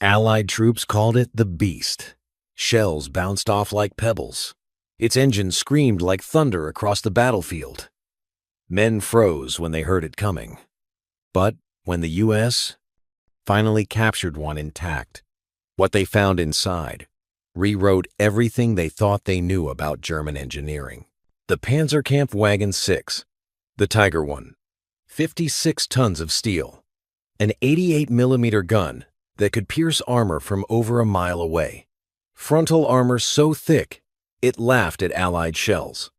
Allied troops called it the Beast. Shells bounced off like pebbles. Its engine screamed like thunder across the battlefield. Men froze when they heard it coming. But when the U.S. finally captured one intact, what they found inside rewrote everything they thought they knew about German engineering. The Panzerkampfwagen 6, the Tiger I, 56 tons of steel, an 88mm gun that could pierce armor from over a mile away, frontal armor so thick it laughed at Allied shells.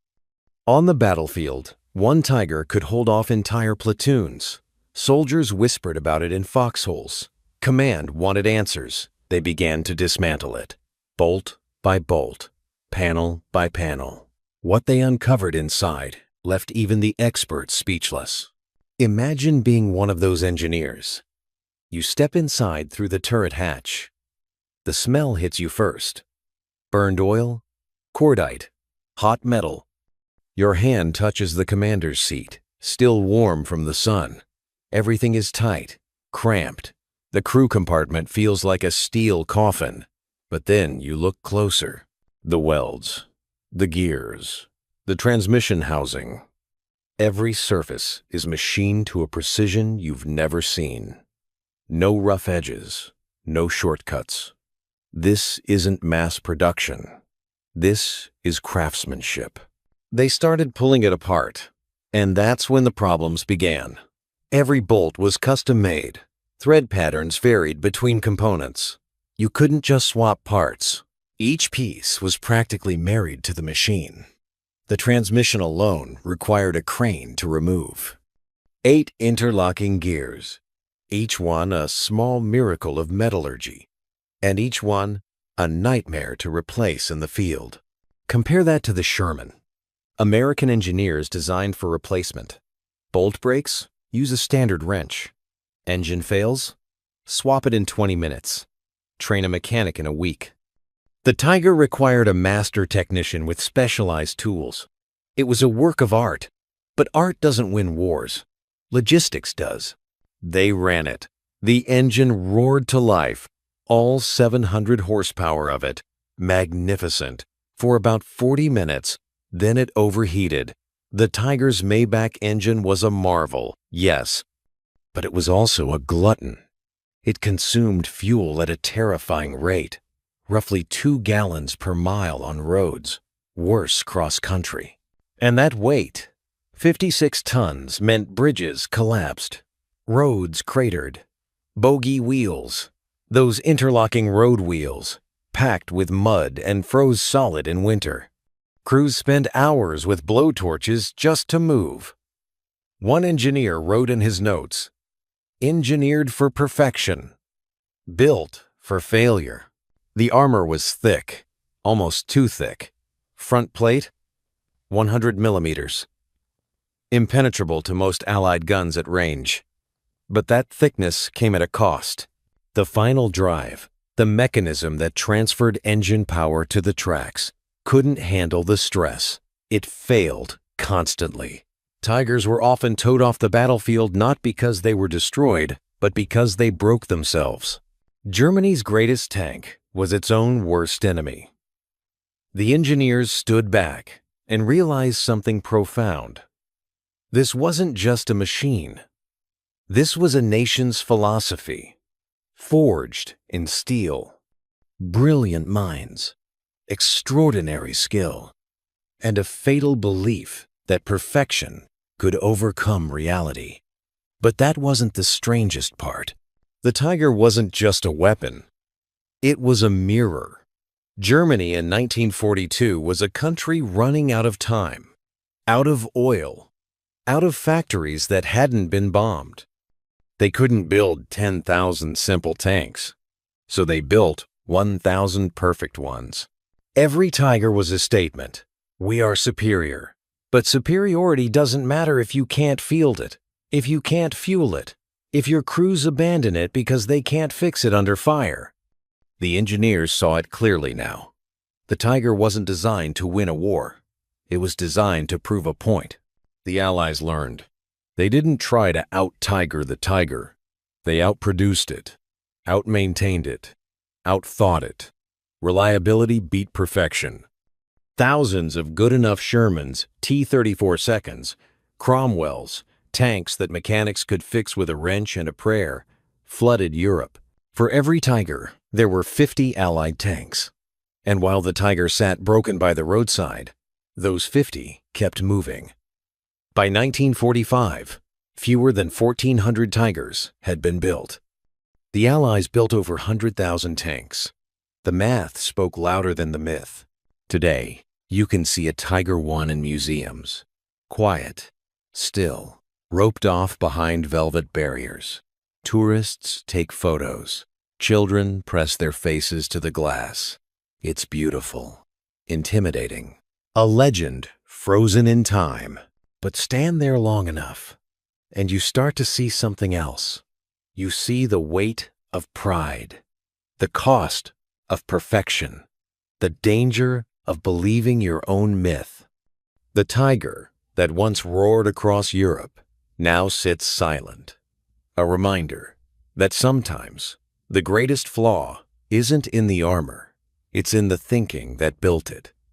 On the battlefield, one Tiger could hold off entire platoons. Soldiers whispered about it in foxholes. Command wanted answers. They began to dismantle it, bolt by bolt, panel by panel. What they uncovered inside left even the experts speechless. Imagine being one of those engineers. You step inside through the turret hatch. The smell hits you first. Burned oil, cordite, hot metal. Your hand touches the commander's seat, still warm from the sun. Everything is tight, cramped. The crew compartment feels like a steel coffin. But then you look closer. The welds, the gears, the transmission housing. Every surface is machined to a precision you've never seen. No rough edges, no shortcuts. This isn't mass production. This is craftsmanship. They started pulling it apart, and that's when the problems began. Every bolt was custom-made. Thread patterns varied between components. You couldn't just swap parts. Each piece was practically married to the machine. The transmission alone required a crane to remove. 8 interlocking gears, each one a small miracle of metallurgy, and each one a nightmare to replace in the field. Compare that to the Sherman. American engineers designed for replacement. Bolt breaks? Use a standard wrench. Engine fails? Swap it in 20 minutes. Train a mechanic in a week. The Tiger required a master technician with specialized tools. It was a work of art. But art doesn't win wars. Logistics does. They ran it. The engine roared to life. All 700 horsepower of it. Magnificent. For about 40 minutes. Then it overheated. The Tiger's Maybach engine was a marvel, yes, but it was also a glutton. It consumed fuel at a terrifying rate, roughly 2 gallons per mile on roads, worse cross-country. And that weight, 56 tons, meant bridges collapsed, roads cratered, bogey wheels, those interlocking road wheels, packed with mud and froze solid in winter. Crews spent hours with blowtorches just to move. One engineer wrote in his notes, "Engineered for perfection, built for failure." The armor was thick, almost too thick. Front plate, 100 millimeters. Impenetrable to most Allied guns at range. But that thickness came at a cost. The final drive, the mechanism that transferred engine power to the tracks, couldn't handle the stress. It failed constantly. Tigers were often towed off the battlefield not because they were destroyed, but because they broke themselves. Germany's greatest tank was its own worst enemy. The engineers stood back and realized something profound. This wasn't just a machine. This was a nation's philosophy, forged in steel. Brilliant minds, extraordinary skill, and a fatal belief that perfection could overcome reality. But that wasn't the strangest part. The Tiger wasn't just a weapon. It was a mirror. Germany in 1942 was a country running out of time, out of oil, out of factories that hadn't been bombed. They couldn't build 10,000 simple tanks, so they built 1,000 perfect ones. Every Tiger was a statement. We are superior. But superiority doesn't matter if you can't field it, if you can't fuel it, if your crews abandon it because they can't fix it under fire. The engineers saw it clearly now. The Tiger wasn't designed to win a war. It was designed to prove a point. The Allies learned. They didn't try to out-Tiger the Tiger. They outproduced it. Out-maintained it, out-thought it. Reliability beat perfection. Thousands of good-enough Shermans, T-34 seconds, Cromwells, tanks that mechanics could fix with a wrench and a prayer, flooded Europe. For every Tiger, there were 50 Allied tanks. And while the Tiger sat broken by the roadside, those 50 kept moving. By 1945, fewer than 1,400 Tigers had been built. The Allies built over 100,000 tanks. The math spoke louder than the myth. Today, you can see a Tiger I in museums. Quiet, still, roped off behind velvet barriers. Tourists take photos. Children press their faces to the glass. It's beautiful, intimidating. A legend frozen in time. But stand there long enough, and you start to see something else. You see the weight of pride, the cost of perfection, the danger of believing your own myth. The Tiger that once roared across Europe now sits silent. A reminder that sometimes the greatest flaw isn't in the armor, it's in the thinking that built it.